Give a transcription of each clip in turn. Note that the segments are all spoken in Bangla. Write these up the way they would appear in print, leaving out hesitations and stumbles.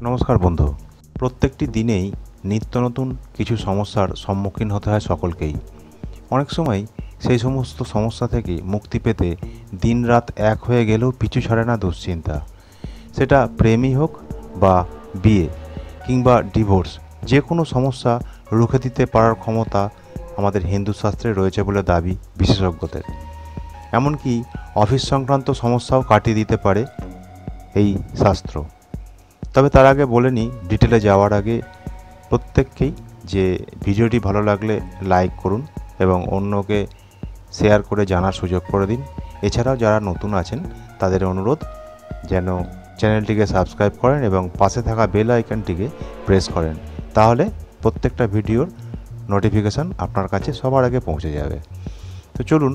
নমস্কার বন্ধু। প্রত্যেকটি দিনেই নিত্য নতুন কিছু সমস্যার সম্মুখীন হতে হয় সকলকেই। অনেক সময় সেই সমস্ত সমস্যা থেকে মুক্তি পেতে দিনরাত এক হয়ে গেলেও পিছু ছাড়ে না দুশ্চিন্তা। সেটা প্রেমই হোক বা বিয়ে কিংবা ডিভোর্স, যে কোনো সমস্যা রুখে দিতে পারার ক্ষমতা আমাদের হিন্দু শাস্ত্রে রয়েছে বলে দাবি বিশেষজ্ঞদের। এমনকি অফিস সংক্রান্ত সমস্যাও কাটিয়ে দিতে পারে এই শাস্ত্র। তবে তার আগে বলে নিই, ডিটেলে যাওয়ার আগে প্রত্যেককেই যে ভিডিওটি ভালো লাগলে লাইক করুন এবং অন্যকে শেয়ার করে জানার সুযোগ করে দিন। এছাড়াও যারা নতুন আছেন তাদের অনুরোধ যেন চ্যানেলটিকে সাবস্ক্রাইব করেন এবং পাশে থাকা বেল আইকনটিকে প্রেস করেন, তাহলে প্রত্যেকটা ভিডিওর নোটিফিকেশান আপনার কাছে সবার আগে পৌঁছে যাবে। তো চলুন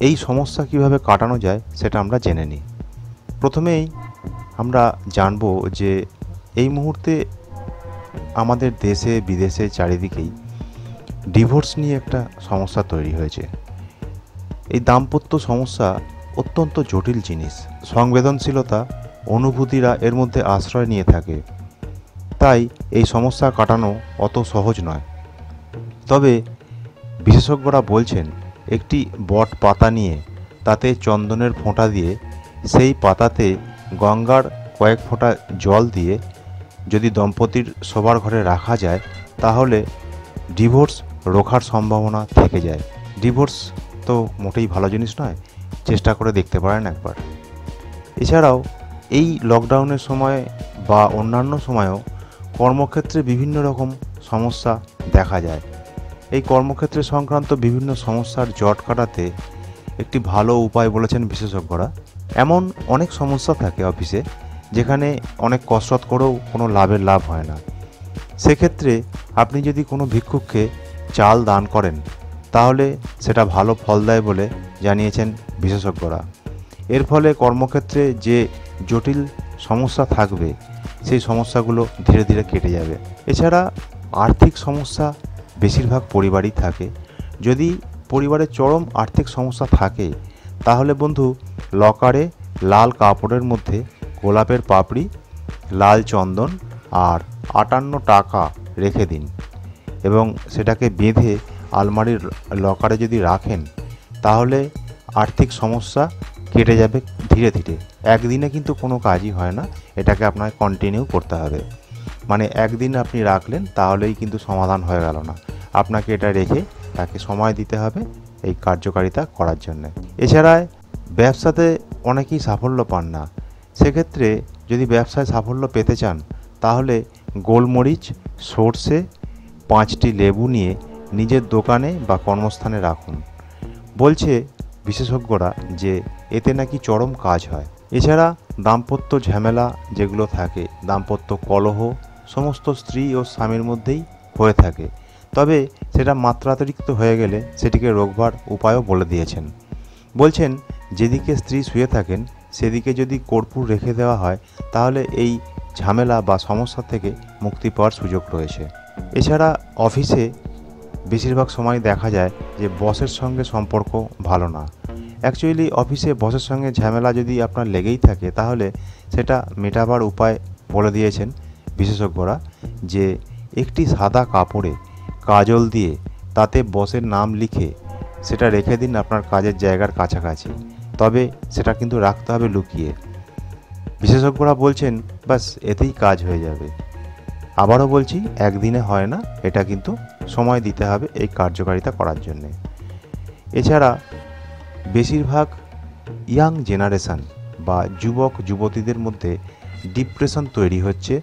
এই সমস্যা কিভাবে কাটানো যায় সেটা আমরা জেনে নিই। প্রথমেই আমরা জানব যে এই মুহূর্তে আমাদের দেশে বিদেশে চারিদিকেই ডিভোর্স নিয়ে একটা সমস্যা তৈরি হয়েছে। এই দাম্পত্য সমস্যা অত্যন্ত জটিল জিনিস। সংবেদনশীলতা, অনুভূতিরা এর মধ্যে আশ্রয় নিয়ে থাকে, তাই এই সমস্যা কাটানো অত সহজ নয়। তবে বিশেষজ্ঞরা বলছেন একটি বট পাতা নিয়ে তাতে চন্দনের ফোঁটা দিয়ে সেই পাতাতে গঙ্গার কয়েক ফোঁটা জল দিয়ে যদি দম্পতির শোবার ঘরে রাখা যায় তাহলে ডিভোর্স রোখার সম্ভাবনা থেকে যায়। ডিভোর্স তো মোটেই ভালো জিনিস নয়, চেষ্টা করে দেখতে পারেন একবার। এছাড়াও এই লকডাউনের সময় বা অন্যান্য সময়েও কর্মক্ষেত্রে বিভিন্ন রকম সমস্যা দেখা যায়। এই কর্মক্ষেত্রে সংক্রান্ত বিভিন্ন সমস্যার জট কাটাতে একটি ভালো উপায় বলেছেন বিশেষজ্ঞরা। এমন অনেক সমস্যা থাকে অফিসে যেখানে অনেক কসরত করেও কোনো লাভ হয় না। সেক্ষেত্রে আপনি যদি কোনো ভিক্ষুককে চাল দান করেন তাহলে সেটা ভালো ফল দেয় বলে জানিয়েছেন বিশেষজ্ঞরা। এর ফলে কর্মক্ষেত্রে যে জটিল সমস্যা থাকবে সেই সমস্যাগুলো ধীরে ধীরে কেটে যাবে। এছাড়া আর্থিক সমস্যা বেশিরভাগ পরিবারই থাকে। যদি পরিবারে চরম আর্থিক সমস্যা থাকে তাহলে বন্ধু লকারে লাল কাপড়ের মধ্যে গোলাপের পাপড়ি, লাল চন্দন আর 58 টাকা রেখে দিন এবং সেটাকে বেঁধে আলমারির লকারে যদি রাখেন তাহলে আর্থিক সমস্যা কেটে যাবে ধীরে ধীরে। একদিনে কিন্তু কোনো কাজই হয় না, এটাকে আপনাকে কন্টিনিউ করতে হবে। মানে একদিন আপনি রাখলেন তাহলেই কিন্তু সমাধান হয়ে গেল না, আপনাকে এটা রেখে তাকে সময় দিতে হবে এই কার্যকারিতা করার জন্য। এছাড়া ব্যবসাতে অনেকেই সাফল্য পান না। সেক্ষেত্রে যদি ব্যবসায় সাফল্য পেতে চান তাহলে গোলমরিচ, সর্ষে, 5টি লেবু নিয়ে নিজের দোকানে বা কর্মস্থানে রাখুন। বলছে বিশেষজ্ঞরা যে এতে নাকি চরম কাজ হয়। এছাড়া দাম্পত্য ঝামেলা যেগুলো থাকে, দাম্পত্য কলহ সমস্ত স্ত্রী ও স্বামীর মধ্যেই হয়ে থাকে। তবে সেটা মাত্রাতিরিক্ত হয়ে গেলে সেটিকে রোখবার উপায়ও বলে দিয়েছেন। বলছেন যেদিকে স্ত্রী শুয়ে থাকেন সেদিকে যদি কর্পূর রেখে দেওয়া হয় তাহলে এই ঝামেলা বা সমস্যা থেকে মুক্তি পাওয়ার সুযোগ রয়েছে। এছাড়া অফিসে বেশিরভাগ সময় দেখা যায় যে বসের সঙ্গে সম্পর্ক ভালো না। অ্যাকচুয়ালি অফিসে বসের সঙ্গে ঝামেলা যদি আপনার লেগেই থাকে তাহলে সেটা মেটাবার উপায় বলে দিয়েছেন বিশেষজ্ঞরা, যে একটি সাদা কাপড়ে কাজল দিয়ে তাতে বসের নাম লিখে সেটা রেখে দিন আপনার কাজের জায়গার কাছাকাছি। তবে সেটা কিন্তু রাখতে হবে লুকিয়ে। বিশেষজ্ঞরা বলছেন বাস এতেই কাজ হয়ে যাবে। আবারও বলছি, একদিনে হয় না, এটা কিন্তু সময় দিতে হবে এই কার্যকারিতা করার জন্যে। এছাড়া বেশিরভাগ ইয়াং জেনারেশান বা যুবক যুবতীদের মধ্যে ডিপ্রেশন তৈরি হচ্ছে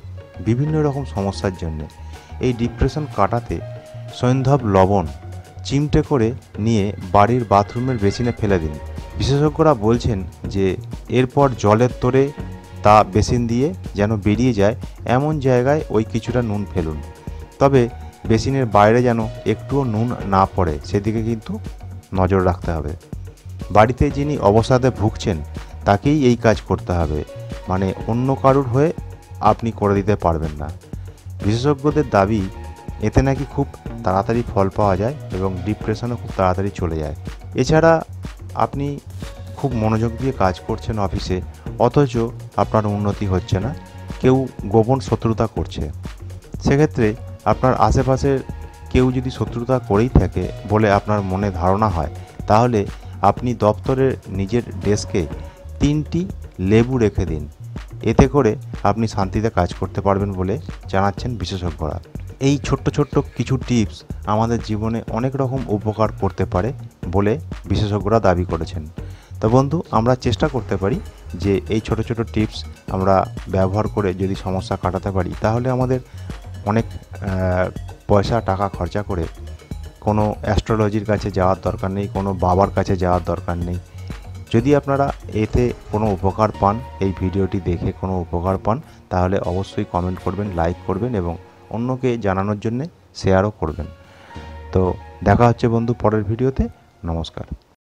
বিভিন্ন রকম সমস্যার জন্য। এই ডিপ্রেশন কাটাতে সৈন্ধব লবণ চিমটে করে নিয়ে বাড়ির বাথরুমের বেসিনে ফেলে দিন। বিশেষজ্ঞরা বলছেন যে এরপর জলের তোড়ে তা বেসিন দিয়ে যেন বেরিয়ে যায় এমন জায়গায় ওই কিছুটা নুন ফেলুন। তবে বেসিনের বাইরে যেন একটুও নুন না পড়ে সেদিকে কিন্তু নজর রাখতে হবে। বাড়িতে যিনি অবসাদে ভুগছেন তাকেই এই কাজ করতে হবে, মানে অন্য কারুর হয়ে আপনি করে দিতে পারবেন না। বিশেষজ্ঞদের দাবি এতে নাকি খুব তাড়াতাড়ি ফল পাওয়া যায় এবং ডিপ্রেশনও খুব তাড়াতাড়ি চলে যায়। এছাড়া আপনি খুব মনোযোগ দিয়ে কাজ করছেন অফিসে, অথচ আপনার উন্নতি হচ্ছে না, কেউ গোপন শত্রুতা করছে। সেক্ষেত্রে আপনার আশেপাশের কেউ যদি শত্রুতা করেই থাকে বলে আপনার মনে ধারণা হয়, তাহলে আপনি দপ্তরের নিজের ডেস্কে 3টি লেবু রেখে দিন। এতে করে আপনি শান্তিতে কাজ করতে পারবেন বলে জানাচ্ছেন বিশেষজ্ঞরা। এই ছোট্ট ছোট্ট কিছু টিপস আমাদের জীবনে অনেক রকম উপকার করতে পারে বলে বিশেষজ্ঞরা দাবি করেছেন। তো বন্ধু, আমরা চেষ্টা করতে পারি যে এই ছোট ছোট টিপস আমরা ব্যবহার করে যদি সমস্যা কাটাতে পারি, তাহলে আমাদের অনেক পয়সা টাকা খরচা করে কোনো অ্যাস্ট্রোলজির কাছে যাওয়ার দরকার নেই, কোনো বাবার কাছে যাওয়ার দরকার নেই। যদি আপনারা এতে কোনো উপকার পান, এই ভিডিওটি দেখে কোনো উপকার পান, তাহলে অবশ্যই কমেন্ট করবেন, লাইক করবেন এবং অন্যকে জানানোর জন্যে শেয়ারও করবেন। তো দেখা হচ্ছে বন্ধু পরের ভিডিওতে। নমস্কার।